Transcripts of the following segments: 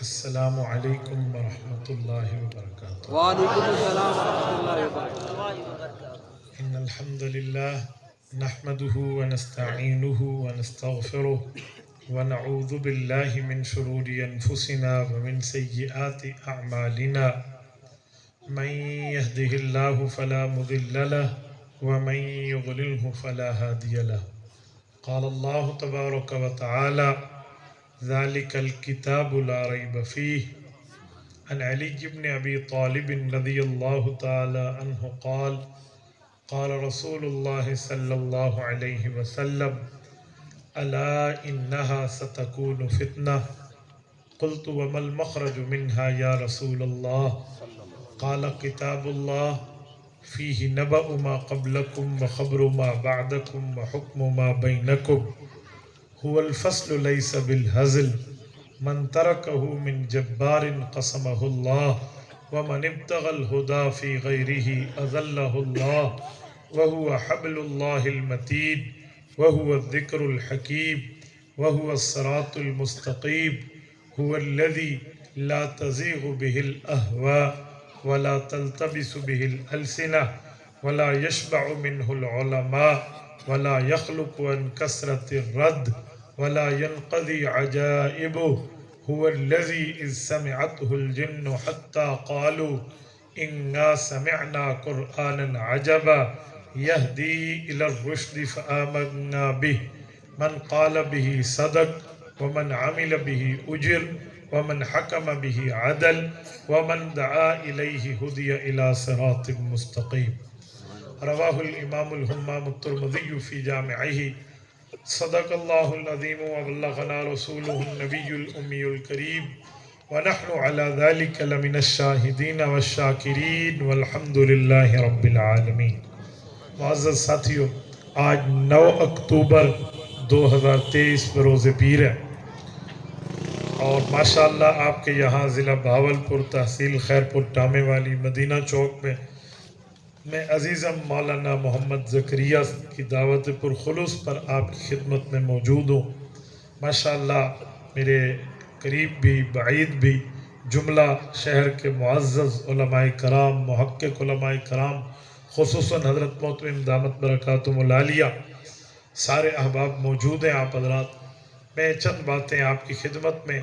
السلام علیکم ورحمۃ اللہ وبرکاتہ۔ وعلیکم السلام ورحمۃ اللہ وبرکاتہ۔ ان الحمد للہ نحمده ونستعینه ونستغفره ونعوذ باللہ من شرور انفسنا ومن سیئات اعمالنا من يهده الله فلا مضل له ومن يضلله فلا هادي له۔ قال الله تبارك وتعالى ذلك الكتاب لا ريب فيه۔ عن علي بن ابی طالب رضی اللہ تعالی عنہ قال قال رسول اللہ صلی اللہ علیہ وسلم الا انها ستكون فتنة قلت وما المخرج منها یا رسول اللہ قال كتاب الله فيه نبأ ما قبلكم وخبر ما بعدكم وحكم ما بينكم هو الفصل ليس بالهزل من تركه من جبار قسمه الله ومن ابتغى الهدى في غيره أذله الله وهو حبل الله المتين وهو الذكر الحكيم وهو الصراط المستقيم هو الذي لا تزيغ به الأهواء ولا تلتبس به الألسنة ولا يشبع منه العلماء ولا يخلق عن كثرة الرد ولا ينقضي عجائبه هو الذي إذ سمعته الجن حتى قالوا إنا سمعنا قرآنا عجبا يهدي إلى الرشد فآمنا به من قال به صدق ومن عمل به أجر ومن حكم به عدل ومن دعا إليه هدي إلى صراط مستقيم۔ رواه الإمام الهمام الترمذي في جامعه۔ صدق اللہ العظیم وبلغنا رسولہ النبی الأمی الکریم ونحن على ذلك لمن الشاہدین والشاکرین والحمد للہ رب العالمین۔ معزز ساتھیو، آج 9 اکتوبر 2023 بروز پیر ہے اور ماشاءاللہ آپ کے یہاں ضلع بہاولپور تحصیل خیرپور ٹامے والی مدینہ چوک میں عزیزم مولانا محمد زکریا کی دعوت پرخلوص پر آپ کی خدمت میں موجود ہوں۔ ماشاءاللہ میرے قریب بھی بعید بھی جملہ شہر کے معزز علماء کرام، محقق علماء کرام، خصوصاً حضرت محترم دامت برکاتہم العالیہ، سارے احباب موجود ہیں آپ حضرات۔ میں چند باتیں آپ کی خدمت میں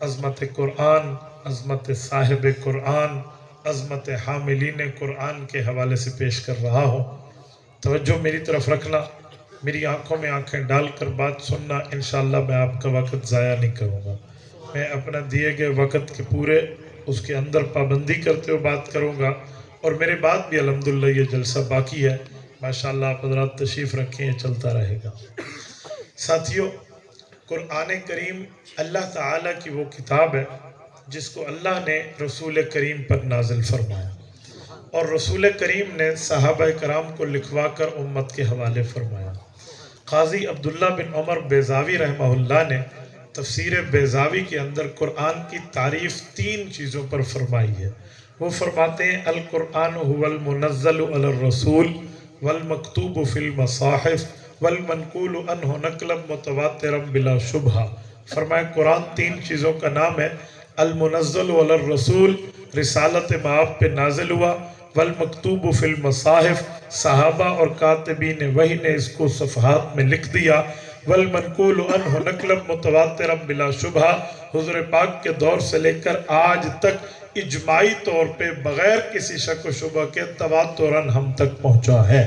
عظمت قرآن، عظمت صاحب قرآن، عظمت حاملین قرآن کے حوالے سے پیش کر رہا ہوں۔ توجہ میری طرف رکھنا، میری آنکھوں میں آنکھیں ڈال کر بات سننا، انشاءاللہ میں آپ کا وقت ضائع نہیں کروں گا۔ میں اپنا دیے گئے وقت کے پورے اس کے اندر پابندی کرتے ہوئے بات کروں گا، اور میرے بعد بھی الحمدللہ یہ جلسہ باقی ہے۔ ماشاءاللہ آپ حضرات تشریف رکھیں، یہ چلتا رہے گا۔ ساتھیو، قرآن کریم اللہ تعالیٰ کی وہ کتاب ہے جس کو اللہ نے رسول کریم پر نازل فرمایا، اور رسول کریم نے صحابہ کرام کو لکھوا کر امت کے حوالے فرمایا۔ قاضی عبداللہ بن عمر بیضاوی رحمہ اللہ نے تفسیر بیضاوی کے اندر قرآن کی تعریف 3 چیزوں پر فرمائی ہے۔ وہ فرماتے ہیں القرآن هو المنزل علی الرسول والمکتوب فی المصاحف والمنقول عنہ نقلا متواترا بلا شبہہ۔ فرمایا قرآن 3 چیزوں کا نام ہے، المنزل علی الرسول، رسالت مآب پہ نازل ہوا، والمکتوب فی المصاحف، صحابہ اور کاتبین وحی نے اس کو صفحات میں لکھ دیا، والمنقول عنہ نقلا متواترا بلا شبہہ، حضور پاک کے دور سے لے کر آج تک اجماعی طور پہ بغیر کسی شک و شبہ کے تواتراً ہم تک پہنچا ہے۔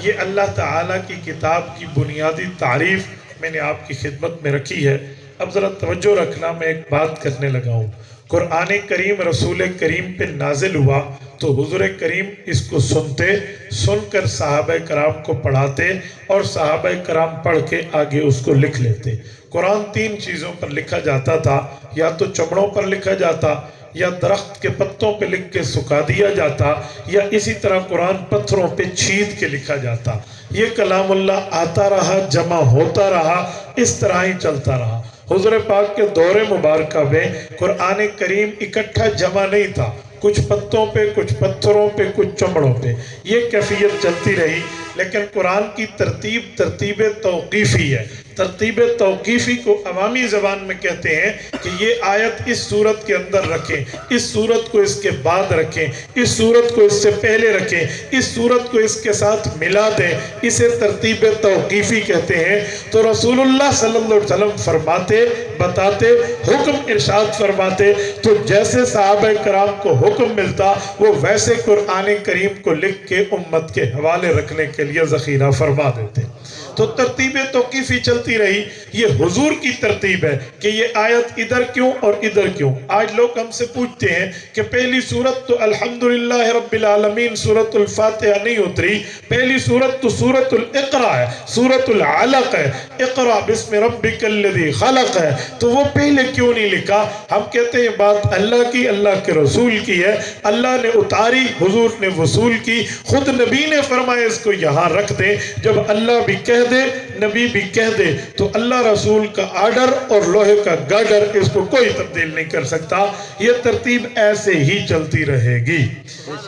یہ اللہ تعالیٰ کی کتاب کی بنیادی تعریف میں نے آپ کی خدمت میں رکھی ہے۔ اب ذرا توجہ رکھنا، میں ایک بات کرنے لگا ہوں۔ قرآن کریم رسول کریم پہ نازل ہوا تو حضور کریم اس کو سن کر صحابہ کرام کو پڑھاتے، اور صحابہ کرام پڑھ کے آگے اس کو لکھ لیتے۔ قرآن 3 چیزوں پر لکھا جاتا تھا، یا تو چمڑوں پر لکھا جاتا، یا درخت کے پتوں پہ لکھ کے سکھا دیا جاتا، یا اسی طرح قرآن پتھروں پہ چھید کے لکھا جاتا۔ یہ کلام اللہ آتا رہا، جمع ہوتا رہا، اس طرح ہی چلتا رہا۔ حضور پاک کے دور مبارکہ میں قرآن کریم اکٹھا جمع نہیں تھا، کچھ پتوں پہ، کچھ پتھروں پہ، کچھ چمڑوں پہ، یہ کیفیت چلتی رہی۔ لیکن قرآن کی ترتیب توقیفی ہے، ترتیب توقیفی کو عوامی زبان میں کہتے ہیں کہ یہ آیت اس صورت کے اندر رکھیں، اس صورت کو اس کے بعد رکھیں، اس صورت کو اس سے پہلے رکھیں، اس صورت کو اس کے ساتھ ملا دیں، اسے ترتیب توقیفی کہتے ہیں۔ تو رسول اللہ صلی اللہ علیہ وسلم فرماتے، بتاتے، حکم ارشاد فرماتے، تو جیسے صحابہ کرام کو حکم ملتا وہ ویسے قرآن کریم کو لکھ کے امت کے حوالے رکھنے کے لیے ذخیرہ فرما دیتے۔ تو ترتیب توقیفی چلتی رہی۔ یہ حضور کی ترتیب ہے کہ یہ آیت ادھر کیوں اور ادھر کیوں۔ آج لوگ ہم سے پوچھتے ہیں کہ پہلی سورت تو الحمدللہ رب العالمین سورت الفاتحہ نہیں اتری، پہلی سورت تو سورت الاقرا ہے، سورت العلق ہے، اقرا بسم ربک الذی خلق ہے، تو وہ پہلے کیوں نہیں لکھا؟ ہم کہتے ہیں بات اللہ کی، اللہ کے رسول کی ہے، اللہ نے اتاری، حضور نے وصول کی، خود نبی نے فرمایا اس کو یہاں رکھ دیں۔ جب اللہ بھی کہہ دے، نبی بھی کہہ دے، تو اللہ رسول کا آرڈر اور لوہے کا گارڈر اس کو کوئی تبدیل نہیں کر سکتا۔ یہ ترتیب ایسے ہی چلتی رہے گی۔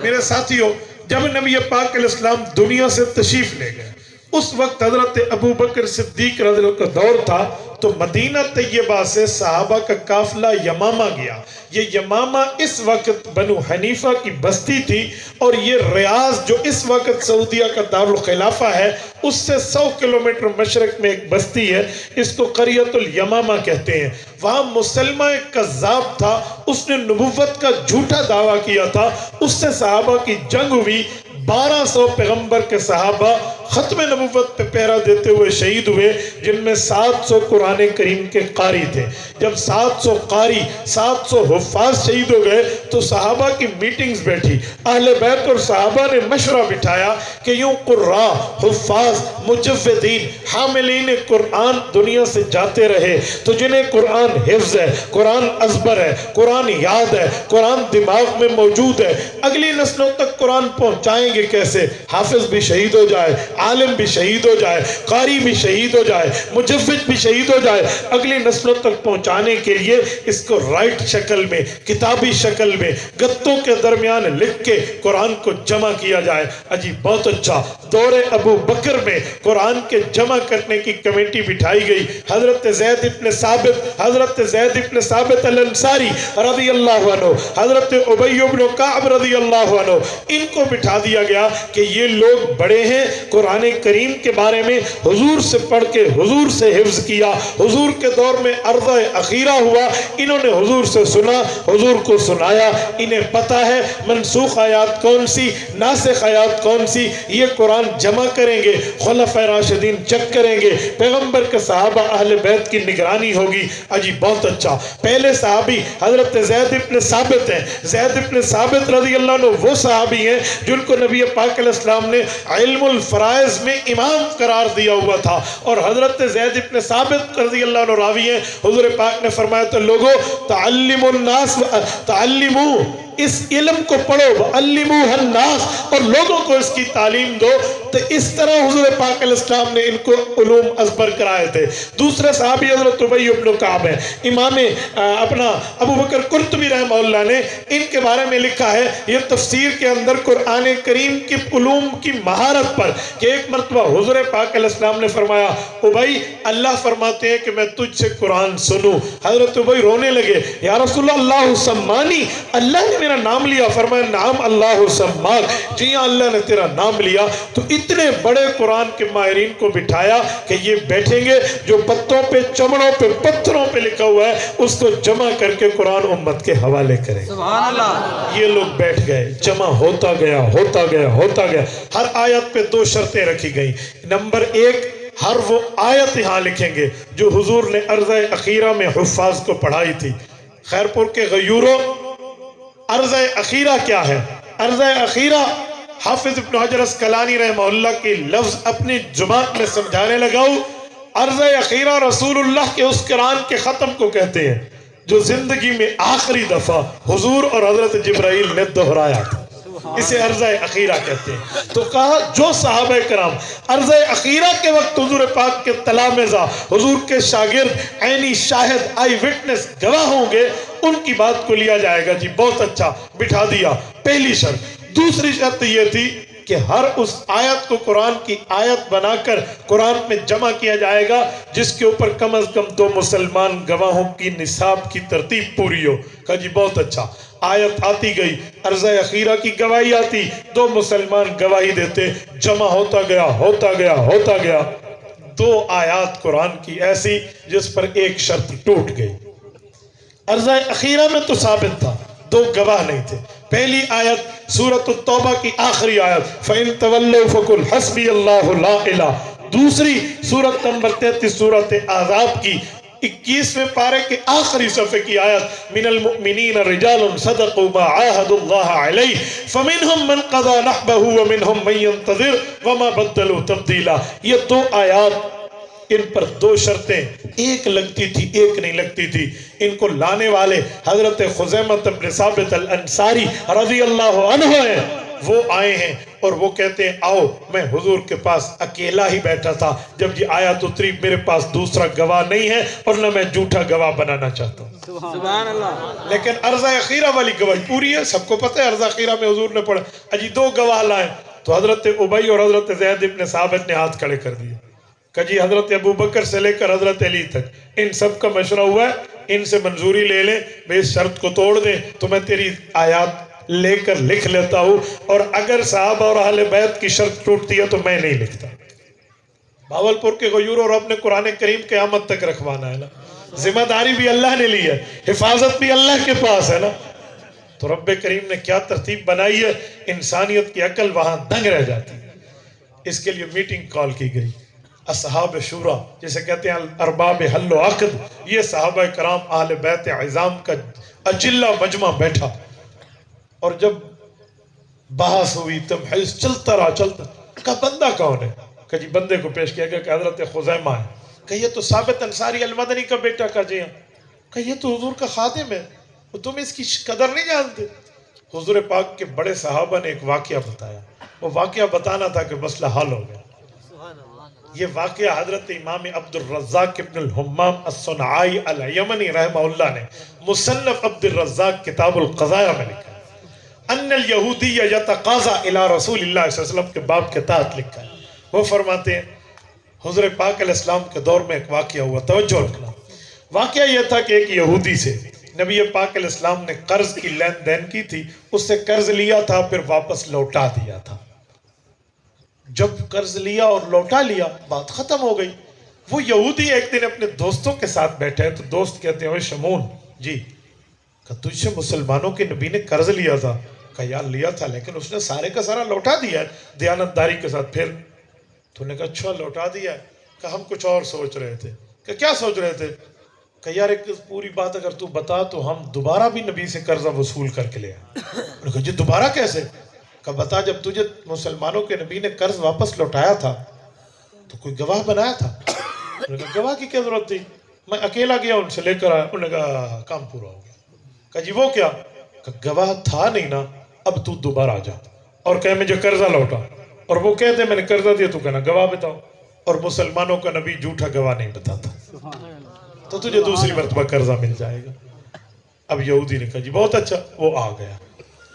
میرے ساتھیوں، جب نبی پاک علیہ السلام دنیا سے تشریف لے گئے، اس وقت حضرت ابو بکر صدیق رضی اللہ عنہ کا دور تھا، تو مدینہ طیبہ سے صحابہ کا قافلہ یمامہ گیا۔ یہ یمامہ اس وقت بنو حنیفہ کی بستی تھی، اور یہ ریاض جو اس وقت سعودیہ کا دارالخلافہ ہے، اس سے 100 کلومیٹر مشرق میں ایک بستی ہے، اس کو قریۃ الیمامہ کہتے ہیں۔ وہاں مسلمہ ایک کذاب تھا، اس نے نبوت کا جھوٹا دعویٰ کیا تھا، اس سے صحابہ کی جنگ ہوئی۔ 1200 پیغمبر کے صحابہ ختم نبوت پہ پہرا دیتے ہوئے شہید ہوئے، جن میں 700 قرآن کریم کے قاری تھے۔ جب 700 قاری، 700 حفاظ شہید ہو گئے تو صحابہ کی میٹنگز بیٹھی، اہل بیت اور صحابہ نے مشورہ بٹھایا کہ یوں قراء، حفاظ، مجودین، حاملین قرآن دنیا سے جاتے رہے تو جنہیں قرآن حفظ ہے، قرآن ازبر ہے، قرآن یاد ہے، قرآن دماغ میں موجود ہے، اگلی نسلوں تک قرآن پہنچائیں گے کیسے؟ حافظ بھی شہید ہو جائے، عالم بھی شہید ہو جائے، قاری بھی شہید ہو جائے، مجوید بھی شہید ہو جائے، اگلی نسلوں تک پہنچانے کے لیے اس کو رائٹ شکل میں، کتابی شکل میں، گتوں کے درمیان لکھ کے قرآن کو جمع کیا جائے۔ عجیب، بہت اچھا۔ دور ابو بکر میں قرآن کے جمع کرنے کی کمیٹی بٹھائی گئی۔ حضرت زید ابن ثابت الانصاری رضی اللہ عنہ، حضرت ابی بن کعب رضی اللہ عنہ، ان کو بٹھا دیا گیا کہ یہ لوگ بڑے ہیں، قرآن کریم کے بارے میں حضور سے پڑھ کے حضور سے حفظ کیا، حضور کے دور میں عرض اخیرہ ہوا، انہوں نے حضور سے سنا، حضور کو سنایا، انہیں پتہ ہے منسوخ آیات کون سی، ناسخ آیات کون سی، یہ قرآن جمع کریں گے، خلفائے راشدین چیک کریں گے، پیغمبر کے صحابہ اہل بیت کی نگرانی ہوگی۔ عجیب، بہت اچھا۔ پہلے صحابی حضرت زید ابن ثابت ہیں۔ زید ابن ثابت رضی اللہ عنہ وہ صحابی ہیں جن کو نبی پاک علیہ السلام نے علم الفرائض میں امام قرار دیا ہوا تھا، اور حضرت زید ابن ثابت رضی اللہ عنہ راوی ہیں۔ حضور پاک نے فرمایا تو لوگوں تعلموا الناس، تعلموا، اس علم کو پڑھو، وعلموہ الناس، اور لوگوں کو اس کی تعلیم دو۔ تو اس طرح حضور پاک علیہ السلام نے ان کو علوم ازبر کرائے تھے۔ دوسرے صحابی حضرت ابی بن کعب ہیں۔ امام اپنا ابو بکر قرطبی رحمہ اللہ نے ان کے بارے میں لکھا ہے، یہ تفسیر کے اندر قرآن کریم کی علوم کی مہارت پر، کہ ایک مرتبہ حضور پاک علیہ السلام نے فرمایا ابی، اللہ فرماتے ہیں کہ میں تجھ سے قرآن سنوں۔ حضرت ابی رونے لگے، یا رسول اللہ سمانی، اللہ نے میرا نام لیا۔ فرمایا نعم اللہ سماک، جی اللہ نے تیرا نام لیا۔ تو اتنے بڑے قرآن کے ماہرین کو بٹھایا کہ یہ بیٹھیں گے، جو پتوں پہ، چمڑوں پہ، پتھروں پہ لکھا ہوا ہے اس کو جمع کر کے قرآن امت کے حوالے کریں۔ سبحان اللہ۔ یہ لوگ بیٹھ گئے، جمع ہوتا گیا، ہوتا گیا، ہوتا گیا۔ ہر آیت پہ 2 شرطیں رکھی گئی۔ نمبر 1، ہر وہ آیت یہاں لکھیں گے جو حضور نے عرض اخیرہ میں حفاظ کو پڑھائی تھی۔ خیرپور کے غیوروں، عرض اخیرہ کیا ہے؟ عرض اخیرہ حافظ ابن حجر اسقلانی رحمہ اللہ کی لفظ اپنی زبان میں سمجھانے لگاؤ۔ عرض اخیرہ رسول اللہ کے اس قرآن کے ختم کو کہتے ہیں جو زندگی میں آخری دفعہ حضور اور حضرت جبرائیل نے دہرایا تھا، اسے عرض اخیرہ کہتے ہیں۔ تو کہا جو صحابہ کرام عرض اخیرہ کے وقت حضور پاک کے تلامذہ، حضور کے شاگرد، عینی شاہد، آئی وٹنس، گواہ ہوں گے، ان کی بات کو لیا جائے گا۔ جی بہت اچھا، بٹھا دیا۔ پہلی شرط۔ دوسری شرط یہ تھی کہ ہر اس آیت کو قرآن کی آیت بنا کر قرآن میں جمع کیا جائے گا جس کے اوپر کم از کم 2 مسلمان گواہوں کی نصاب کی ترتیب پوری ہو۔ کہا جی بہت اچھا، آیت آتی گئی، عرض اخیرہ کی گواہی آتی، 2 مسلمان گواہی دیتے، جمع ہوتا گیا 2 آیات قرآن کی ایسی جس پر ایک شرط ٹوٹ گئی۔ عرض اخیرہ میں تو ثابت تھا، 2 گواہ نہیں تھے۔ پہلی آیت سورۃ التوبہ کی آخری آیت فَإِن تَوَلَّوْا فَقُلْ حَسْبِيَ اللَّهُ لَا إِلَهَ، دوسری سورۃ نمبر 33 سورۃ احزاب کی 21ویں پارے کے آخری صفحے کی آیت من المؤمنین رجال صدقوا ما عاهدوا الله علیہ فمنهم من قضى نحبه ومنهم من ينتظر وما بدلوا تبدیلا۔ یہ 2 آیات، ان پر 2 شرطیں ایک لگتی تھی ایک نہیں لگتی تھی۔ ان کو لانے والے حضرت خزیمہ بن ثابت الانصاری رضی اللہ عنہ ہیں، وہ آئے ہیں اور وہ کہتے ہیں آؤ، میں حضور کے پاس اکیلا ہی بیٹھا تھا جب یہ آیت اتری، میرے پاس دوسرا گواہ نہیں ہے اور نہ میں جھوٹا گواہ بنانا چاہتا ہوں۔ سبحان اللہ۔ لیکن عرض اخیرہ والی گواہی پوری ہے، سب کو پتہ ہے عرض اخیرہ میں حضور نے پڑھا اجی 2 گواہ لائے تو حضرت ابی اور حضرت زید ابن ثابت نے ہاتھ کھڑے کر دیے کہ جی حضرت ابو بکر سے لے کر حضرت علی تک ان سب کا مشورہ ہوا ہے، ان سے منظوری لے لیں، میں اس شرط کو توڑ دیں تو میں تیری آیات لے کر لکھ لیتا ہوں، اور اگر صحابہ اور اہل بیت کی شرط ٹوٹتی ہے تو میں نہیں لکھتا۔ بھاولپور کے غیور اور اپنے قرآن کریم قیامت تک رکھوانا ہے نا، ذمہ داری بھی اللہ نے لی ہے، حفاظت بھی اللہ کے پاس ہے نا۔ تو رب کریم نے کیا ترتیب بنائی ہے، انسانیت کی عقل وہاں دنگ رہ جاتی ہے۔ اس کے لیے میٹنگ کال کی گئی، اصحاب شورا جسے کہتے ہیں ارباب حل و عقد، یہ صحابہ کرام اہل بیت عظام کا اجلہ مجمع بیٹھا، اور جب بحث ہوئی تمحیص چلتا رہا، کہا بندہ کون ہے؟ کہ جی بندے کو پیش کیا گیا کہ حضرت خزیمہ ہے۔ کہ یہ تو ثابت انصاری المدنی کا بیٹا، کا جی ہاں۔ کہ یہ تو حضور کا خادم ہے، تم اس کی قدر نہیں جانتے؟ حضور پاک کے بڑے صحابہ نے ایک واقعہ بتایا، وہ واقعہ بتانا تھا کہ مسئلہ حل ہو گیا۔ یہ واقعہ حضرت امام عبد الرزاق ابن الحمام الصنعائی الیمنی رحمہ اللہ نے مصنف عبد الرزاق کتاب القضایا میں لکھا ہے، ان الیہودی یتقاضی الی رسول اللہ صلی اللہ علیہ وسلم کے باب کے تحت لکھا ہے۔ وہ فرماتے ہیں حضور پاک علیہ السلام کے دور میں ایک واقعہ ہوا، توجہ رکھنا۔ واقعہ یہ تھا کہ ایک یہودی سے نبی پاک علیہ السلام نے قرض کی لین دین کی تھی، اس سے قرض لیا تھا پھر واپس لوٹا دیا تھا۔ جب قرض لیا اور لوٹا لیا بات ختم ہو گئی۔ وہ یہودی ایک دن اپنے دوستوں کے ساتھ بیٹھے ہیں تو دوست کہتے ہیں اوے شمون جی، کہ تجھ سے مسلمانوں کے نبی نے قرض لیا تھا؟ کہ یار لیا تھا لیکن اس نے سارے کا سارا لوٹا دیا ہے دیانتداری کے ساتھ۔ پھر تو نے کہا اچھا لوٹا دیا ہے؟ کہ ہم کچھ اور سوچ رہے تھے۔ کہ کیا سوچ رہے تھے؟ کہ یار ایک پوری بات اگر تو بتا تو ہم دوبارہ بھی نبی سے قرضہ وصول کر کے لے آئیں۔ انہوں نے کہا جی دوبارہ کیسے؟ کہ بتا جب تجھے مسلمانوں کے نبی نے قرض واپس لوٹایا تھا تو کوئی گواہ بنایا تھا؟ انہوں نے کہا گواہ کی کیا ضرورت تھی، میں اکیلا گیا ان سے لے کر آیا۔ انہوں نے کہا کام پورا ہو گیا۔ کہا جی وہ کیا؟ کہ گواہ تھا نہیں نا، اب تو دوبارہ آ جا اور کہے مجھے قرضہ لوٹا، اور وہ کہتے میں نے قرضہ دیا، تو کہنا گواہ بتاؤ، اور مسلمانوں کا نبی جھوٹا گواہ نہیں بتاتا، تو تجھے دوسری مرتبہ قرضہ مل جائے گا۔ اب یہودی نے کہا جی بہت اچھا، وہ آ گیا۔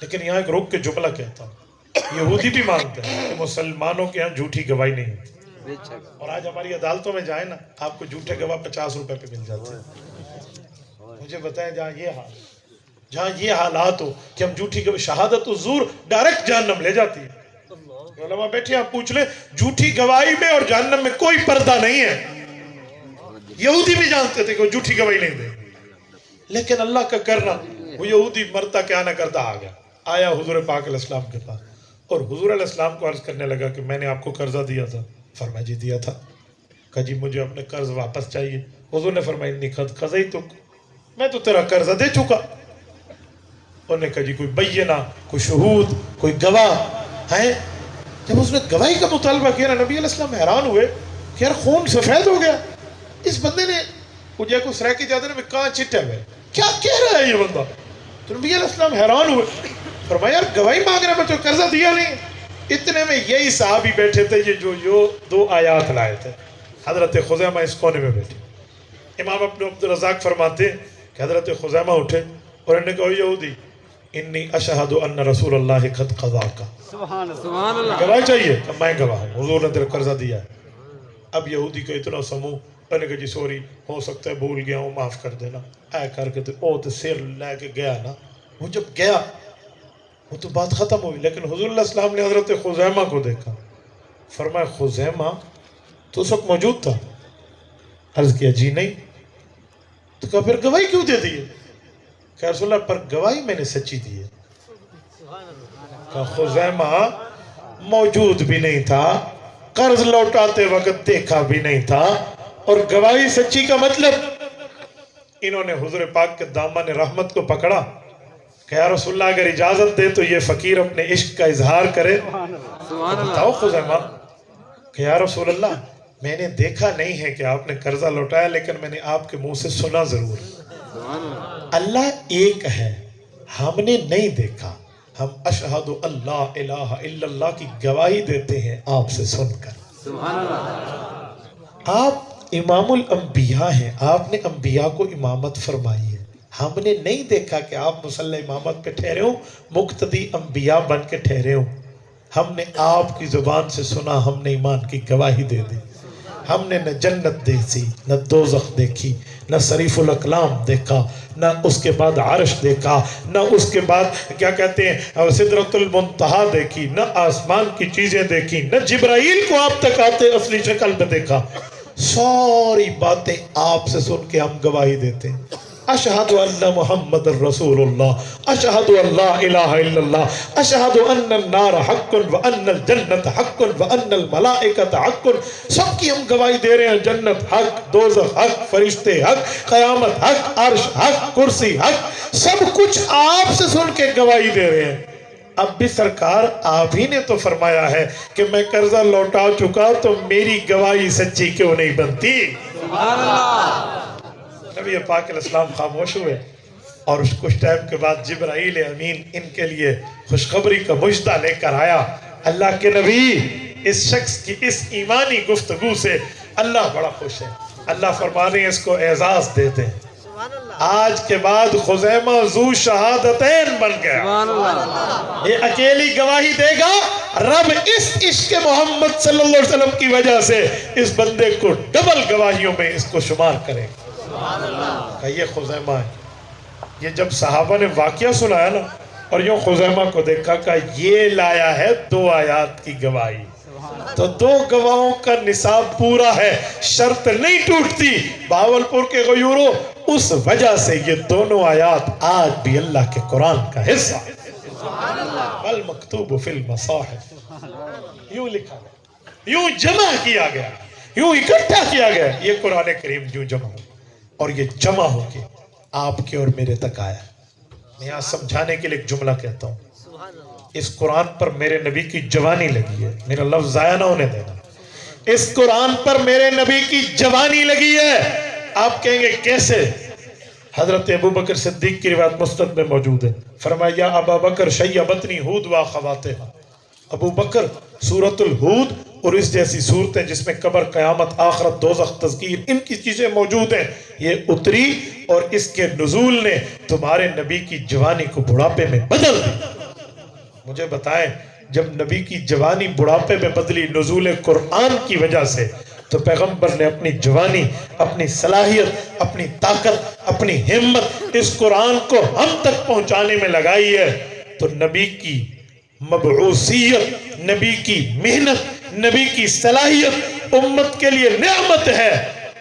لیکن یہاں ایک رک کے جملہ کہتا ہوں، یہودی بھی مانتے ہیں کہ مسلمانوں کے یہاں جھوٹی گواہی نہیں ہوتی، اور آج ہماری عدالتوں میں جائیں نا آپ کو جھوٹے گواہ 50 روپے پہ مل جاتے ہیں۔ مجھے بتائیں جہاں یہ حالات ہو کہ ہم جھوٹی گواہی، شہادت الزور ڈائریکٹ جہنم لے جاتی ہے۔ علماء بیٹھے آپ پوچھ لیں جھوٹی گواہی میں اور جہنم میں کوئی پردہ نہیں ہے۔ یہودی بھی جانتے تھے کہ وہ جھوٹی گواہی نہیں دے، لیکن اللہ کا کرنا وہ یہودی مرتا کیا نہ کرتا آ گیا، آیا حضور پاک علیہ السلام کے پاس، اور حضور علیہ السلام کو عرض کرنے لگا کہ میں نے آپ کو قرضہ دیا تھا۔ فرمایا جی دیا تھا۔ کہا جی مجھے اپنے قرض واپس چاہیے۔ حضور نے فرمایا انی قد قضیتک، میں تو تیرا قرضہ دے چکا۔ انہوں نے کہا جی کوئی بینہ، کوئی شہود، کوئی گواہ ہے؟ جب اس نے گواہی کا مطالبہ کیا نا نبی علیہ السلام حیران ہوئے کہ یار خون سفید ہو گیا، اس بندے نے مجھے کو سرائکی چادر میں کہاں چٹا ہوئے، کیا کہہ رہا ہے یہ بندہ؟ تو نبی علیہ السلام حیران ہوئے، فرمایا یار گواہی مانگ رہا ہے، میں تو قرضہ دیا نہیں۔ اتنے میں یہی صحابی بیٹھے تھے یہ جو 2 آیات لائے تھے، حضرت خزیمہ اس کونے میں بیٹھے۔ امام ابن عبد الرزاق فرماتے ہیں کہ حضرت خزیمہ اٹھے اور انہوں نے کہا یہودی انی اشہد ان رسول اللہ قد قضاک، سبحان اللہ گواہی چاہیے کہ میں گواہ ہوں حضور نے تیرا قرضہ دیا ہے۔ اب یہودی کا اتنا سمو، میں نے کہا جی سوری، ہو سکتا ہے بھول گیا ہوں، معاف کر دینا۔ اے کر کے تو سر لے کے گیا نا، وہ جب گیا وہ تو بات ختم ہوئی، لیکن حضور اللہ علیہ وسلم نے حضرت خزیمہ کو دیکھا، فرمایا خزیمہ تو اس وقت موجود تھا؟ عرض کیا جی نہیں۔ تو کہا پھر گواہی کیوں دے دی ہے؟ کہ رسول اللہ پر گواہی میں نے سچی دی ہے۔ کہ خزیمہ موجود بھی نہیں تھا، قرض لوٹاتے وقت دیکھا بھی نہیں تھا، اور گواہی سچی کا مطلب؟ انہوں نے حضور پاک کے دامن رحمت کو پکڑا کہ یا رسول اللہ اگر اجازت دے تو یہ فقیر اپنے عشق کا اظہار کرے۔ بتاؤ خزیمہ کہ یا رسول اللہ میں نے دیکھا نہیں ہے کہ آپ نے قرضہ لوٹایا، لیکن میں نے آپ کے منہ سے سنا ضرور ہے۔ اللہ ایک ہے، ہم نے نہیں دیکھا، ہم اشہد اللہ الہ الا اللہ کی گواہی دیتے ہیں آپ سے سن کر۔ آپ امام الانبیاء ہیں، آپ نے انبیاء کو امامت فرمائی ہے، ہم نے نہیں دیکھا کہ آپ مصلی امامت پہ ٹھہرے ہوں، مقتدی انبیاء بن کے ٹھہرے ہوں۔ ہم نے آپ کی زبان سے سنا، ہم نے ایمان کی گواہی دے دی۔ ہم نے نہ جنت دیکھی، نہ دوزخ دیکھی، نہ صریف الاقلام دیکھا، نہ اس کے بعد عرش دیکھا، نہ اس کے بعد کیا کہتے ہیں سدرۃ المنتہا دیکھی، نہ آسمان کی چیزیں دیکھی، نہ جبرائیل کو آپ تک آتے اصلی شکل میں دیکھا۔ ساری باتیں آپ سے سن کے ہم گواہی دیتے ہیں۔ اشہد ان محمد الرسول اللہ، اشہد ان لا الہ الا اللہ، اشہد ان النار حق وان الجنت حق وان الملائکۃ حق۔ سب کی ہم گواہی دے رہے ہیں، جنت حق، دوزخ حق، فرشتے حق، قیامت حق، عرش حق، کرسی حق، سب کچھ آپ سے سن کے گواہی دے رہے ہیں۔ اب بھی سرکار آپ ہی نے تو فرمایا ہے کہ میں قرضہ لوٹا چکا، تو میری گواہی سچی کیوں نہیں بنتی؟ سبحان اللہ۔ نبی پاک علیہ السلام خاموش ہوئے، اور کچھ ٹائم کے بعد جبرائیل امین ان کے لیے خوشخبری کا مجدہ لے کر آیا۔ اللہ کے نبی، اس شخص کی اس ایمانی گفتگو سے اللہ بڑا خوش ہے۔ اللہ فرمانے اس کو اعزاز دے دیں، آج کے بعد خزیمہ ذو شہادتین بن گیا۔ یہ اکیلی گواہی دے گا، رب اس عشق محمد صلی اللہ علیہ وسلم کی وجہ سے اس بندے کو ڈبل گواہیوں میں اس کو شمار کرے گا۔ کہ یہ خزیمہ ہے۔ یہ جب صحابہ نے واقعہ سنایا نا، اور یوں خزیمہ کو دیکھا کہ یہ لایا ہے 2 آیات کی گواہی، تو 2 گواہوں کا نصاب پورا ہے، شرط نہیں ٹوٹتی۔ بہاولپور کے غیوروں، اس وجہ سے یہ دونوں آیات آج بھی اللہ کے قرآن کا حصہ ہے۔ المکتوب فی المصاحف، یوں لکھا گیا، یوں جمع کیا گیا، یوں اکٹھا کیا گیا۔ یہ قرآن کریم یوں جمع ہو، اور یہ جمع ہو کے آپ کے اور میرے تک آیا ہے۔ میں یہاں سمجھانے کے لیے ایک جملہ کہتا ہوں، اس قرآن پر میرے نبی کی جوانی لگی ہے، میرا لفظ ضائع نہ ہونے دینا۔ اس قرآن پر میرے نبی کی جوانی لگی ہے۔ آپ کہیں گے کیسے؟ حضرت ابو بکر صدیق کی روایت مسند میں موجود ہے، فرمایا یا ابا بکر شیبتنی ہود و اخواتہا۔ ابو بکر سورۃ الہود اور اس جیسی صورتیں جس میں قبر، قیامت، آخرت، دوزخ، تذکیر، ان کی چیزیں موجود ہیں، یہ اتری، اور اس کے نزول نے تمہارے نبی کی جوانی کو بڑھاپے میں بدل دی۔ مجھے بتائیں، جب نبی کی جوانی بڑھاپے میں بدلی نزول قرآن کی وجہ سے، تو پیغمبر نے اپنی جوانی، اپنی صلاحیت، اپنی طاقت، اپنی ہمت اس قرآن کو ہم تک پہنچانے میں لگائی ہے۔ تو نبی کی مبعوثیت، نبی کی محنت، نبی کی صلاحیت امت کے لیے نعمت ہے۔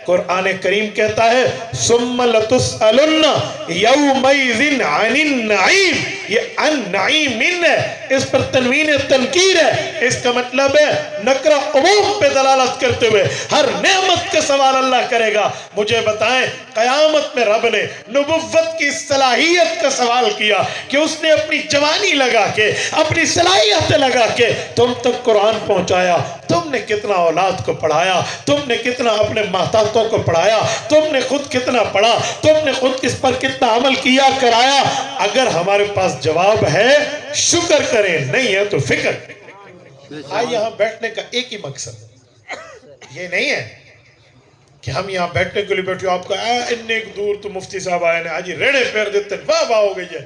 قرآن کریم کہتا ہے ثم لتسألن یومئذ عن النعیم، یہ عن نعیم ہے، اس پر تنوین تنکیر ہے، اس کا مطلب ہے نکرہ عموم پہ دلالت کرتے ہوئے ہر نعمت کا سوال اللہ کرے گا۔ مجھے بتائیں، قیامت میں رب نے نبوت کی صلاحیت کا سوال کیا کہ اس نے اپنی جوانی لگا کے، اپنی صلاحیت لگا کے تم تک قرآن پہنچایا۔ تم نے کتنا اولاد کو پڑھایا، تم نے کتنا اپنے محتاطوں کو پڑھایا، تم نے خود کتنا پڑھا، تم نے خود اس پر کتنا عمل کیا کرایا۔ اگر ہمارے پاس جواب ہے شکر کریں، نہیں ہے تو فکر کریں۔ یہاں بیٹھنے کا ایک ہی مقصد ہے، یہ نہیں ہے کہ ہم یہاں بیٹھنے کے لیے بیٹھے، آپ کا اتنے دور تو مفتی صاحب آئے ہیں، آج ریڑے پھیر دیتے ہیں، واہ واہ ہو گئی ہے،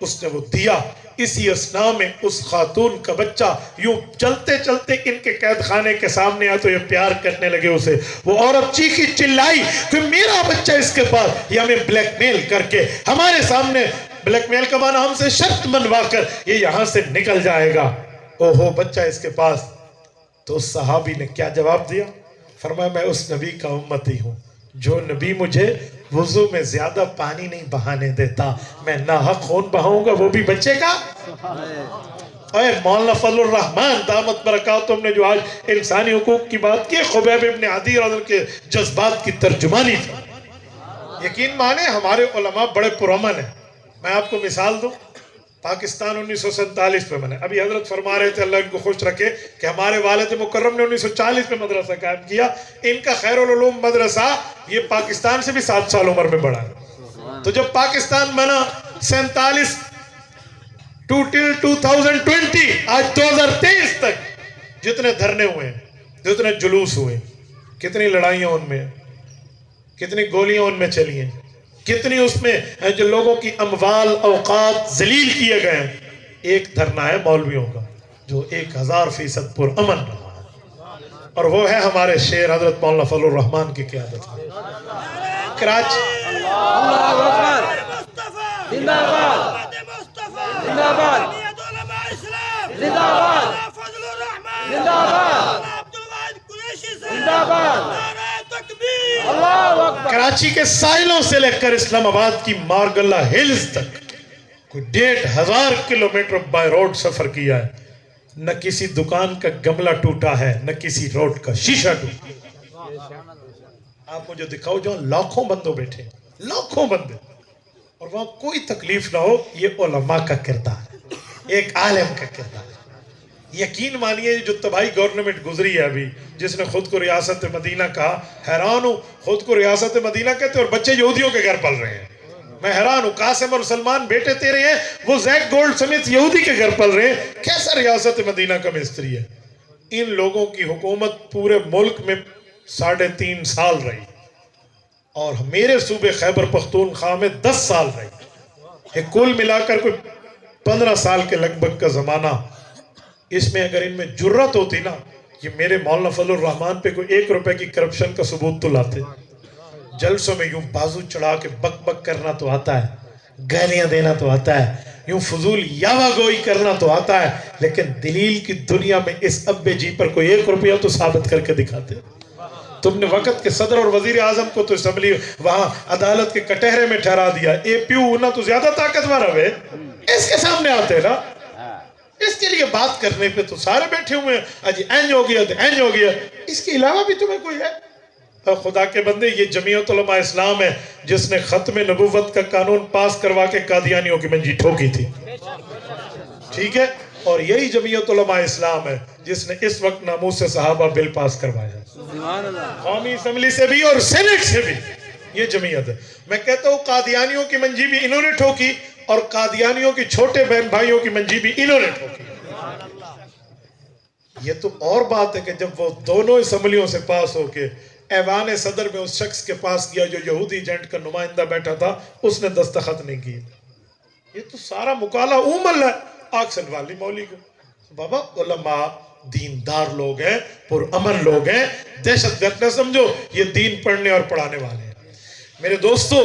اس نے وہ دیا. اسی اسنا میں اس خاتون کا بچہ یوں چلتے چلتے ان کے قید خانے کے سامنے آیا تو یہ پیار کرنے لگے اسے. وہ عورت چیخی چلائی کہ میرا بچہ اس کے پاس، یہ ہمیں بلیک میل کر کے ہمارے سامنے، بلیک میل کا معنی ہم سے شرط منوا کر یہ یہاں سے نکل جائے گا. اوہو بچہ اس کے پاس. تو اس صحابی نے کیا جواب دیا؟ فرمایا میں اس نبی کا امتی ہوں جو نبی مجھے وضو میں زیادہ پانی نہیں بہانے دیتا. میں ناحق خون بہاؤں گا وہ بھی بچے کا. اے مولانا فضل الرحمن دامت برکاتہم نے جو آج انسانی حقوق کی بات کی، خبیب ابن عدی رضی اللہ کے جذبات کی ترجمانی تھی. یقین مانے ہمارے علماء بڑے پرامن ہیں. میں آپ کو مثال دوں، پاکستان 1947 میں بنے. ابھی حضرت فرما رہے تھے اللہ ان کو خوش رکھے کہ ہمارے والد مکرم نے 1940 میں مدرسہ قائم کیا. ان کا خیر العلوم مدرسہ یہ پاکستان سے بھی 7 سال عمر میں بڑھا ہے. تو جب پاکستان بنا 47 ٹو ٹل 2020 آج 2023 تک جتنے دھرنے ہوئے ہیں، جتنے جلوس ہوئے، کتنی لڑائیاں ان میں، کتنی گولیاں ان میں چلی ہیں، کتنی اس میں جو لوگوں کی اموال اوقات ذلیل کیے گئے ہیں. ایک دھرنا ہے مولویوں کا جو 1000% پر امن رہا ہے، اور وہ ہے ہمارے شیر حضرت مولانا فضل الرحمان کی قیادت میں. کراچی اللہ اکبر. زندہ باد. زندہ باد. زندہ باد. زندہ باد. زندہ باد. اللہ اکبر. کراچی کے ساحلوں سے لے کر اسلام آباد کی مارگلہ ہلز تک کوئی 1500 کلومیٹر بائی روڈ سفر کیا ہے. نہ کسی دکان کا گملہ ٹوٹا ہے، نہ کسی روڈ کا شیشہ ٹوٹا. آپ مجھے دکھاؤ جو لاکھوں بندوں بیٹھے، لاکھوں بندے، اور وہاں کوئی تکلیف نہ ہو. یہ علماء کا کردار ہے، ایک عالم کا کردار ہے. یقین مانیے جو تباہی گورنمنٹ گزری ہے ابھی، جس نے خود کو ریاست مدینہ کہا، حیران ہوں. خود کو ریاست مدینہ کہتے اور بچے یہودیوں کے گھر پل رہے ہیں. میں حیران ہوں. قاسم اور سلمان بیٹے تیرے ہیں، وہ زیک گولڈ سمیت یہودی کے گھر پل رہے ہیں. کیسا ریاست مدینہ کا مستری ہے؟ ان لوگوں کی حکومت پورے ملک میں 3.5 سال رہی، اور میرے صوبے خیبر پختونخوا میں 10 سال رہی. یہ کل ملا کر کوئی 15 سال کے لگ بھگ کا زمانہ. اس میں اگر ان میں جرت ہوتی نا، یہ میرے مولانا فضل الرحمان پہ کوئی 1 روپے کی کرپشن کا ثبوت تو لاتے. جلسوں میں یوں بازو چڑھا کے بک بک کرنا تو آتا ہے، گالیاں دینا تو آتا ہے، یوں فضول یاوہ گوئی کرنا تو آتا ہے، لیکن دلیل کی دنیا میں اس ابے جی پر کوئی 1 روپیہ تو ثابت کر کے دکھاتے. تم نے وقت کے صدر اور وزیر اعظم کو تو اسمبلی وہاں عدالت کے کٹہرے میں ٹھہرا دیا. اے پیو ہونا تو زیادہ طاقتور ہے، اس کے سامنے آتے نا. اس کے لیے بات کرنے پہ تو سارے بیٹھے ہوئے ہیں. اجی اینج ہو گیا تو اینج ہو گیا. اس کے علاوہ بھی تمہیں کوئی ہے؟ خدا کے بندے، یہ جمعیت علماء اسلام ہے جس نے ختم نبوت کا قانون پاس کروا کے قادیانیوں کی منجی ٹھوکی تھی. ٹھیک ہے؟ اور یہی جمعیت علماء اسلام ہے جس نے اس وقت ناموس صحابہ بل پاس کروایا. قومی اسمبلی سے بھی اور سینٹ سے بھی یہ جمعیت ہے. میں کہتا ہوں قادیانیوں کی منجی بھی انہوں نے ٹھوکی، اور قادیانیوں کی چھوٹے بہن بھائیوں کی منجی بھی انہوں نے ٹھوکی. یہ تو اور بات ہے کہ جب وہ دونوں اسمبلیوں سے پاس ہو کے ایوان صدر میں اس شخص کے پاس گیا جو یہودی ایجنٹ کا نمائندہ بیٹھا تھا، اس نے دستخط نہیں کیے. یہ تو سارا مکالہ اومل ہے. آکسن والی مولی کو بابا علماء دیندار لوگ ہیں، پر امن لوگ ہیں. دہشت گرد نہ سمجھو، یہ دین پڑھنے اور پڑھانے والے ہیں. میرے دوستو،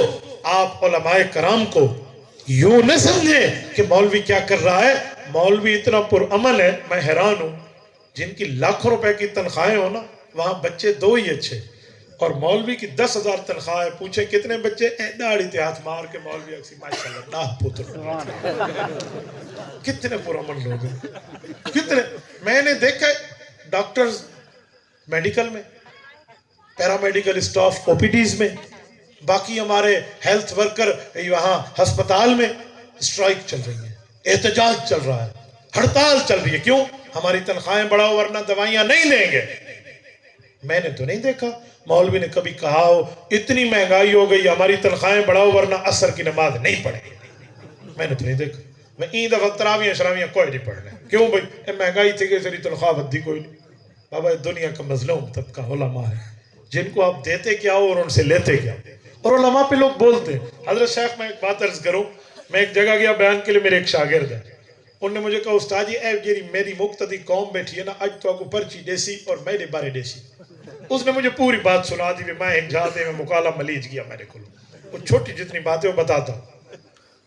آپ علماء کرام کو یوں نہ سمجھیں کہ مولوی کیا کر رہا ہے. مولوی اتنا پر امن ہے، میں حیران ہوں. جن کی لاکھوں روپے کی تنخواہیں ہو نا، وہاں بچے 2 ہی اچھے، اور مولوی کی 10,000 تنخواہ ہے. پوچھیں کتنے بچے؟ داڑھی تے ہاتھ مار کے مولوی اکسی ماشاءاللہ ناہ پتر. کتنے پرامن لوگ ہیں، کتنے. میں نے دیکھا ڈاکٹرز میڈیکل میں، پیرامیڈیکل اسٹاف او پی ڈیز میں، باقی ہمارے ہیلتھ ورکر یہاں ہسپتال میں اسٹرائک چل رہی ہے، احتجاج چل رہا ہے، ہڑتال چل رہی ہے. کیوں؟ ہماری تنخواہیں بڑھاؤ ورنہ دوائیاں نہیں دیں گے. میں نے تو نہیں دیکھا مولوی نے کبھی کہا ہو اتنی مہنگائی ہو گئی ہماری تنخواہیں بڑھاؤ ورنہ عصر کی نماز نہیں پڑھیں گے. میں نے تو نہیں دیکھا. میں این دفعہ تراویاں شراویاں کوئی نہیں پڑھ رہے. کیوں بھائی؟ مہنگائی تھی کہ سری تنخواہ بدھی کوئی نہیں. بابا دنیا کا مظلوم طبقہ علماء ہے، جن کو آپ دیتے کیا ہو اور ان سے لیتے کیا. اور علماء پہ لوگ بولتے ہیں. حضرت شیخ میں ایک بات عرض کروں، میں ایک جگہ گیا بیان کے لیے، میرے ایک شاگرد ہے، انہوں نے مجھے کہا استاد جی اے جی میری مقتدی قوم بیٹھی ہے نا، اج تو کو پرچی دیسی اور میرے بارے دیسی. اس نے مجھے پوری بات سنا دی، میں ہنجاتے میں مکالا ملیج گیا میرے کو، وہ چھوٹی جتنی باتیں وہ بتاتا ہوں.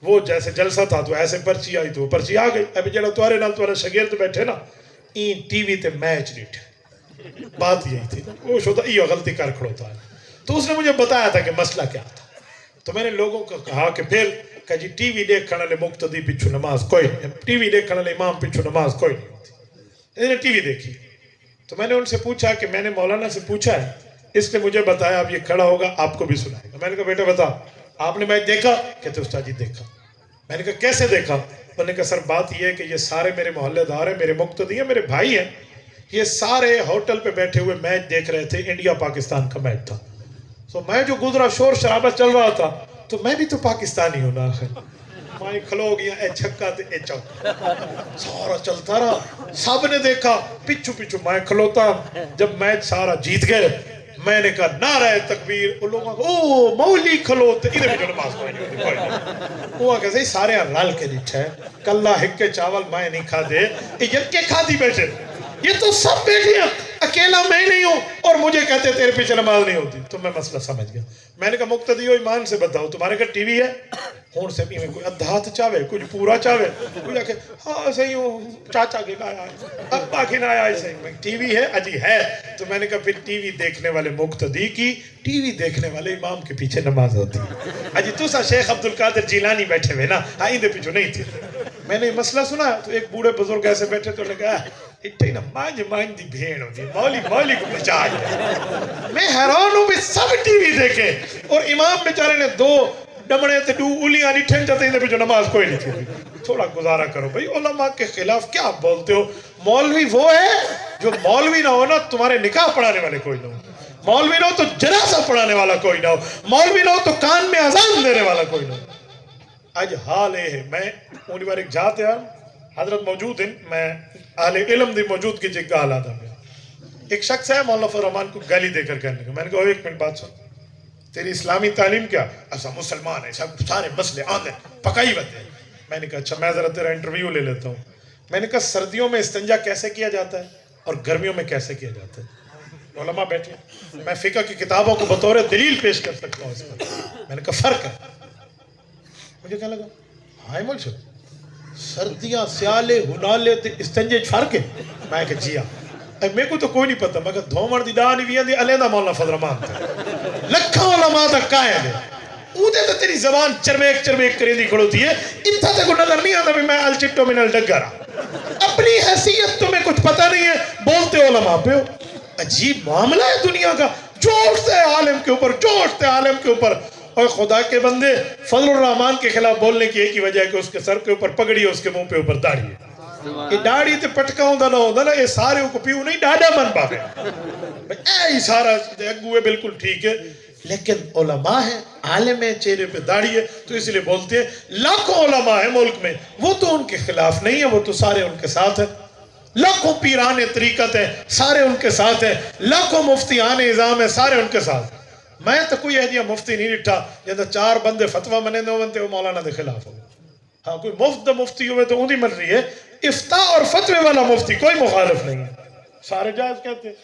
وہ جیسے جلسہ تھا تو ایسے پرچی آئی تو وہ پرچی آ گئی. ابھی جڑا تمہارے نال تمہارا شاگرد بیٹھے نا، این ٹی وی تے میچ ڈیٹھے، بات یہی تھی. وہ شدہ یہ غلطی کر کھڑوتا ہے. تو اس نے مجھے بتایا تھا کہ مسئلہ کیا تھا. تو میں نے لوگوں کو کہا کہ پھر کہ جی ٹی وی دیکھنے والے مقتدی پچھو نماز کوئی نہیں، ٹی وی دیکھنے والے امام پچھو نماز کوئی نہیں ہوتی. انہوں نے ٹی وی دیکھی تو میں نے ان سے پوچھا کہ میں نے مولانا سے پوچھا ہے، اس نے مجھے بتایا اب یہ کھڑا ہوگا آپ کو بھی سنائے گا. میں نے کہا بیٹا بتا آپ نے میچ دیکھا؟ کہتے استاد جی دیکھا. میں نے کہا کیسے دیکھا؟ انہوں نے کہا سر بات یہ ہے کہ یہ سارے میرے محلے دار ہیں، میرے مقتدی ہیں، میرے بھائی ہیں، یہ سارے ہوٹل پہ بیٹھے ہوئے میچ دیکھ رہے تھے، انڈیا پاکستان کا میچ تھا. تو میں جو گزرا شور شرابہ چل رہا تھا تو میں بھی تو پاکستانی ہوں نا آخر. میں کھلو گیا اے چھکا تے اے چوکا، سارا چلتا رہا، سب نے دیکھا، پچھو پچھو میں کھلوتا. جب میچ سارا جیت گئے میں نے کہا نعرہ تکبیر. ان لوگوں کو او مولی کھلوتے ادھر بھی جو نماز کوئی نہیں ہوتی کوئی نہیں. وہ کہتے ہیں سارے رل کے نیچے کلہ ہکے چاول میں نہیں کھا دے، یہ یکے کھا دی بیٹھے، یہ تو سب بیٹھے ہیں، اکیلا میں نہیں ہوں اور مجھے کہتے تیرے پیچھے نماز نہیں ہوتی. تو میں مسئلہ سمجھ گیا. میں نے کہا مقتدی ہو ایمان سے بتاؤ تمہارے گھر ٹی وی ہے؟ ہون سے بھی میں کوئی ادھا ہاتھ چاہے کچھ پورا چاہے کوئی آکے ہاں صحیح ہوں چاچا کے لایا ہے ابا کے لایا ہے صحیح. میں ٹی وی ہے؟ اجی ہے. تو میں نے کہا پھر ٹی وی دیکھنے والے مقتدی کی ٹی وی دیکھنے والے امام کے پیچھے نماز ہوتی ہے. اجی تو سا شیخ عبدالقادر جیلانی بیٹھے ہوئے نا، ہاں اندے پیچھے نہیں تھی. میں نے مسئلہ سنا تو ایک بوڑھے بزرگ ایسے بیٹھے تو نے کہا اٹھے نا مانج دی بھیڑ ہوتی ہے، مولی مولی کو بچا گیا. میں حیران ہوں بھی سب ٹی وی دیکھے اور امام بیچارے نے دو ڈمڑے تے دو اولیاں نٹھن جاتے ہیں جو نماز کوئی نہیں تھی. تھوڑا گزارا کرو بھئی، علماء کے خلاف کیا بولتے ہو؟ مولوی وہ ہے جو مولوی نہ ہو نا تمہارے نکاح پڑھانے والے کوئی نہ ہو، مولوی نہ ہو تو جنازہ پڑھانے والا کوئی نہ ہو، مولوی نہ ہو تو کان میں اذان دینے والا کوئی نہ ہو. آج حال ہے میں انہی بار ایک جاتے ہیں حضرت موجود ہیں، میں اہل علم دی موجود کی جگہ حالات ہیں. ایک شخص ہے مولانا فضل الرحمان کو گالی دے کر کہنے کا. میں نے کہا ایک منٹ بات سن، تیری اسلامی تعلیم کیا؟ ایسا مسلمان ہے سب سارے مسئلے آندے پکائی بتے ہیں. میں نے کہا اچھا میں ذرا تیرا انٹرویو لے لیتا ہوں. میں نے کہا سردیوں میں استنجا کیسے کیا جاتا ہے اور گرمیوں میں کیسے کیا جاتا ہے؟ علماء بیٹھے ہیں، میں فقہ کی کتابوں کو بطور دلیل پیش کر سکتا ہوں اس پر. میں نے کہا فرق ہے. مجھے کیا لگا ہائے مول شد سردیاں سیالے ہنالے تے استنجے فرق ہے؟ میں کہا جی ہاں. میرے کو تو کوئی نہیں پتا. میں کہا دھومڑ دی دانی بھی اندی علیحدہ مولانا فضل الرحمان تھا، لکھاں علماء دا قائد ہے. اودے تو تیری زبان چرمیک چرمیک کریں دی کھڑوتی ہے، اتھا تے کو نظر نہیں آتا بھی میں الچٹو من الڈگرہ. اپنی حیثیت تمہیں کچھ پتہ نہیں ہے، بولتے علماء پہ ہو. عجیب معاملہ ہے دنیا کا، جوڑتے عالم کے اوپر جوڑتے عالم کے اوپر. اور خدا کے بندے فضل الرحمان کے خلاف بولنے کی ایک ہی وجہ ہے کہ اس کے سر کے اوپر پگڑی ہے، اس کے منہ پہ اوپر داڑھی ہے. یہ داڑھی تے پٹکا ہوندہ نہ ہوندہ نا، یہ سارے کو پیو نہیں ڈاڈا من باپے. اے سارا اگوے بالکل ٹھیک ہے، لیکن علماء ہیں، عالم ہے، چہرے پہ داڑھی ہے، تو اس لئے بولتے ہیں لاکھوں علماء ہیں ملک میں، وہ تو ان کے خلاف نہیں ہے، وہ تو سارے ان کے ساتھ ہیں. لاکھوں پیران طریقت ہیں، سارے ان کے ساتھ ہیں. لاکھوں مفتیان نظام ہیں، سارے ان کے ساتھ. میں تو کوئی ایجیا مفتی نہیں لٹھا جہاں چار بندے فتوہ منے دے ہوتے وہ مولانا دے خلاف ہو. ہاں کوئی مفت مفتی ہوئے تو اندھی مرضی ہے، افتاء اور فتوے والا مفتی کوئی مخالف نہیں ہے، سارے جائز کہتے ہیں.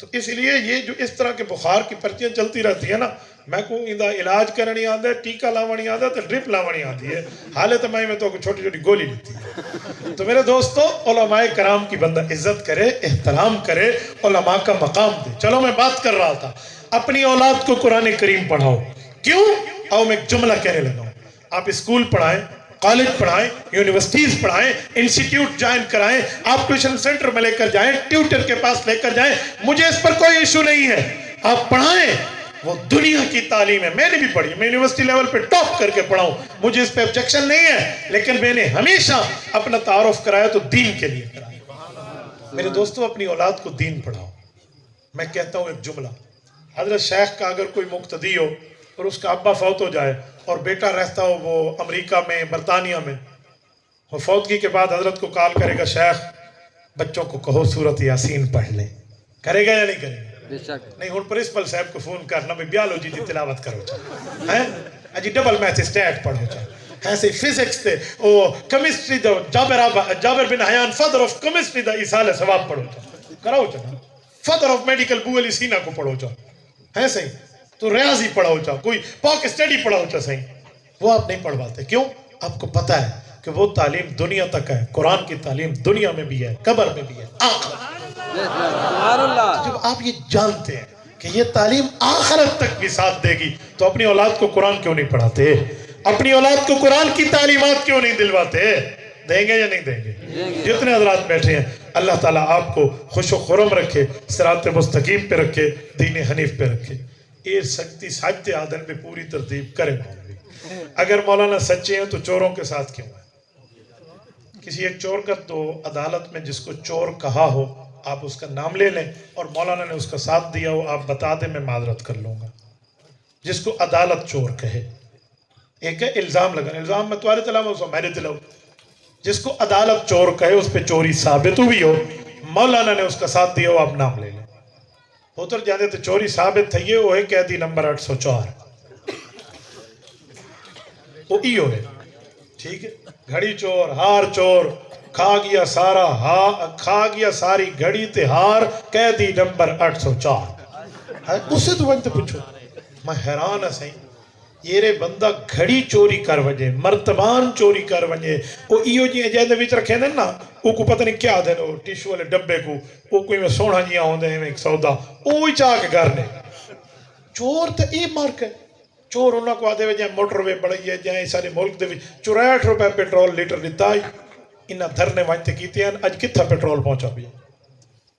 تو اس لیے یہ جو اس طرح کے بخار کی پرچیاں چلتی رہتی ہیں نا، میں کو اندھا علاج کرنی آدھا ہے، ٹیکہ لاوانی آدھا ہے، تو ڈرپ لاوانی آدھی ہے، حالت میں تو چھوٹی چھوٹی گولی لیتی ہے. تو میرے دوستو علماء کرام کی بندہ عزت کرے، احترام کرے، علماء کا مقام دے. چلو میں بات کر رہا تھا اپنی اولاد کو قرآن کریم پڑھاؤ. کیوں؟ آؤ میں ایک جملہ کہنے لگا ہوں. آپ اسکول پڑھائیں، کالج پڑھائیں، یونیورسٹیز پڑھائیں، انسٹیٹیوٹ جائن کرائیں، آپ ٹیوشن سینٹر میں لے کر جائیں، ٹیوٹر کے پاس لے کر جائیں، مجھے اس پر کوئی ایشو نہیں ہے. آپ پڑھائیں، وہ دنیا کی تعلیم ہے. میں نے بھی پڑھی، میں یونیورسٹی لیول پہ ٹاپ کر کے پڑھاؤں، مجھے اس پہ objection نہیں ہے، لیکن میں نے ہمیشہ اپنا تعارف کرایا تو دین کے لیے کرایا. میرے دوستو اپنی اولاد کو دین پڑھاؤ. میں کہتا ہوں ایک جملہ، حضرت شیخ کا اگر کوئی مقتدی ہو اور اس کا ابا فوت ہو جائے اور بیٹا رہتا ہو وہ امریکہ میں، برطانیہ میں، وہ فوتگی کے بعد حضرت کو کال کرے گا شیخ بچوں کو کہو سورت یاسین پڑھ لیں، کرے گا یا نہیں کرے گا؟ نہیں. ہوں پرنسپل صاحب کو فون کرنا بھی بیالوجی دی تلاوت کرو چاہے اجی ڈبل میتھ اسٹیٹ پڑھو چاہے ایسے فزکس تے او کیمسٹری دا Jabir bin Hayyan father of chemistry دا ایسال ثواب پڑھو چا کراؤ چا فادر آف میڈیکل بولی سینا کو پڑھو چا ہے صحیح تو ریاضی پڑھاؤ چا کوئی پاک اسٹڈی پڑھاؤ چا صحیح وہ آپ نہیں پڑھواتے کیوں آپ کو پتہ ہے کہ وہ تعلیم دنیا تک ہے قرآن کی تعلیم دنیا میں بھی ہے قبر میں بھی ہے جب آپ یہ جانتے ہیں کہ یہ تعلیم آخرت تک بھی ساتھ دے گی تو اپنی اولاد کو قرآن کیوں نہیں پڑھاتے اپنی اولاد کو قرآن کی تعلیمات کیوں نہیں دلواتے دیں گے یا نہیں دیں گے جتنے حضرات بیٹھے ہیں اللہ تعالیٰ آپ کو خوش و خرم رکھے صراط مستقیم پہ رکھے دین حنیف پہ رکھے ایر سکتی ساجتے آدھن پہ پوری ترتیب کریں مولوی اگر مولانا سچے ہیں تو چوروں کے ساتھ کیوں ہے کسی ایک چور کا تو عدالت میں جس کو چور کہا ہو آپ اس کا نام لے لیں اور مولانا نے اس کا ساتھ دیا ہو آپ بتا دیں میں معذرت کر لوں گا جس کو عدالت چور کہے ایک ہے الزام لگانا الزام میں تمہارے تلاو اس میرے تلاو جس کو عدالت چور کہے اس پہ چوری ثابت ہوئی ہو مولانا نے اس کا ساتھ دیا ہو آپ نام لے لیں اتر جانے تو چوری ثابت تھا یہ وہ ہے قیدی نمبر 804 وہ ای ہو ہے ٹھیک ہے گھڑی چور ہار چور کھا گیا ساری گھڑی تے ہار قیدی نمبر 804 اس سے تو وقت پوچھو میں حیران ہے صحیح یہ رے بندہ گھڑی چوری کر وجے مرتبان چوری کر وجے وہ ایو جی جائے وچ رکھے دیں نا وہ کو پتہ نہیں کیا دیں ٹیشو والے ڈبے کو وہ کوئی میں سونا جیاں ہوندے ہیں ایک سودا وہ ہی چاہ کے گھر نے چور تے ای مارک ہے چور انہاں کو آدھے وجہ موٹر وے بڑھئی ہے جائیں سارے ملک دے 64 روپے پیٹرول لیٹر لیتا ہے انہاں دھرنے وانتے کیتے ہیں اج کتھا پیٹرول پہنچا بھی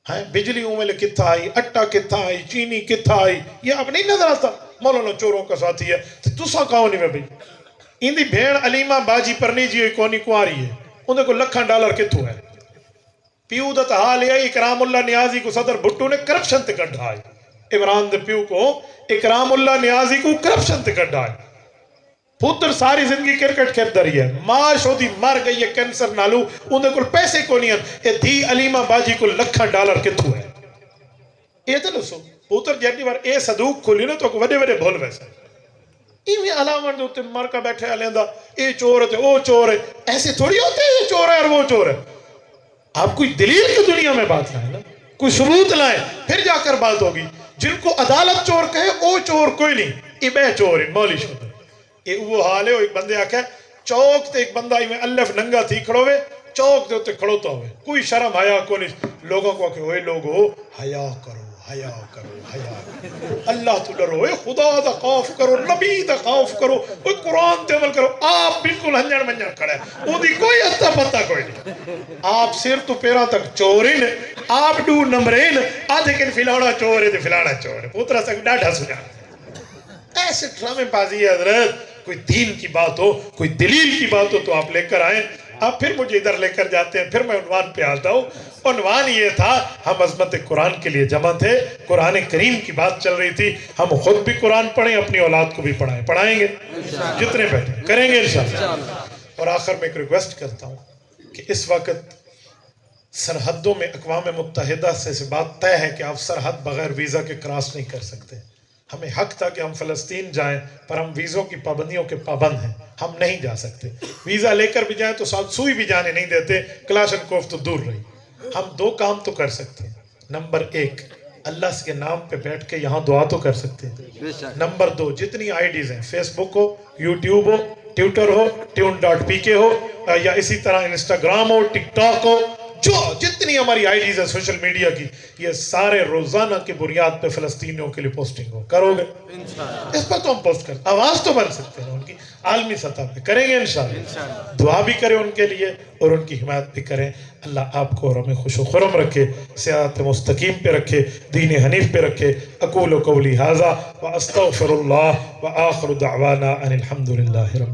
ہے بجلی اوملے کتھا آئی اٹا کتھا آئی چینی کتھا آئی یہ اب نہیں نظر آتا مولانا چوروں کا ساتھی ہے تو تسا کہو نہیں میں بھئی اندھی بھیڑ علیمہ باجی پرنی جی ہوئی کونی کواری ہے انہیں کو $1,00,000 کتھو ہے پیو دا حال ہے اکرام اللہ نیازی کو صدر بھٹو نے کرپشن تے کڈھا ہے عمران دے پیو کو اکرام اللہ نیازی کو کرپشن تے کڈھا ہے پتر ساری زندگی کرکٹ کھیلتا رہی ہے ماں شودی مر گئی ہے کینسر نالو انہیں کو پیسے کو نہیں ہیں اے دھی علیمہ باجی کو $1,00,000 کتھو ہے یہ تو لسو پوتر جیٹی بار اے صدوق کھولی نا تو وڈے وڈے بھول ویسے ایویں علامت جو مر کا بیٹھے علیندہ اے چور ہے او چور ہے ایسے تھوڑی ہوتے ہیں یہ چور ہے اور وہ چور ہے آپ کوئی دلیل کی دنیا میں بات لائیں نا کوئی ثبوت لائیں پھر جا کر بات ہوگی جن کو عدالت چور کہے او چور کوئی نہیں یہ بے چور ہے مولی شد یہ وہ حال ہے ایک بندے آکھے چوک تے ایک بندہ میں الف ننگا تھی کھڑو ہوئے چوک تے کھڑو تو ہوئے کوئی شرم حیا کو نہیں لوگوں کو کہ ہوئے لوگو حیا کرو اللہ تو ڈرو خدا دا خوف کرو نبی دا خوف کرو قرآن تے عمل کرو آپ بالکل ہنجڑ منجڑ کھڑے وہ دی کوئی اتا پتہ کوئی نہیں آپ سر تو پیرا تک چورین آپ ڈو نمبرین آدھے کن فلانا چور ہے فلانا چور ہے پوترہ سے ڈاڑھا سجا ایسے ڈرامے بازی ہے حضرت کوئی دین کی بات ہو کوئی دلیل کی بات ہو تو آپ لے کر آئیں آپ پھر مجھے ادھر لے کر جاتے ہیں پھر میں عنوان پہ آتا ہوں عنوان یہ تھا ہم عظمت قرآن کے لیے جمع تھے قرآن کریم کی بات چل رہی تھی ہم خود بھی قرآن پڑھیں اپنی اولاد کو بھی پڑھائیں گے جتنے بیٹھے کریں گے انشاءاللہ اور آخر میں ایک ریکویسٹ کرتا ہوں کہ اس وقت سرحدوں میں اقوام متحدہ سے بات طے ہے کہ آپ سرحد بغیر ویزا کے کراس نہیں کر سکتے ہمیں حق تھا کہ ہم فلسطین جائیں پر ہم ویزوں کی پابندیوں کے پابند ہیں ہم نہیں جا سکتے ویزا لے کر بھی جائیں تو ساتھ سوئی بھی جانے نہیں دیتے کلاشنکوف تو دور رہی ہم دو کام تو کر سکتے ہیں نمبر 1 اللہ کے نام پہ بیٹھ کے یہاں دعا تو کر سکتے ہیں نمبر 2 جتنی آئیڈیز ہیں فیس بک ہو یوٹیوب ہو ٹویٹر ہو tune.pk ہو یا اسی طرح انسٹاگرام ہو ٹک ٹاک ہو جو جتنی ہماری آئیڈیز ہیں سوشل میڈیا کی یہ سارے روزانہ کی بنیاد پہ فلسطینیوں کے لیے پوسٹنگ ہو کرو گے اس پر تو ہم پوسٹ کریں آواز تو بن سکتے ہیں ان کی عالمی سطح پہ کریں گے انشاءاللہ دعا بھی کریں ان کے لیے اور ان کی حمایت بھی کریں اللہ آپ کو اور ہمیں خوش و خرم رکھے صراط مستقیم پہ رکھے دین حنیف پہ رکھے اقول قولی ھذا واستغفر اللہ وآخر دعوانا ان الحمد للہ رب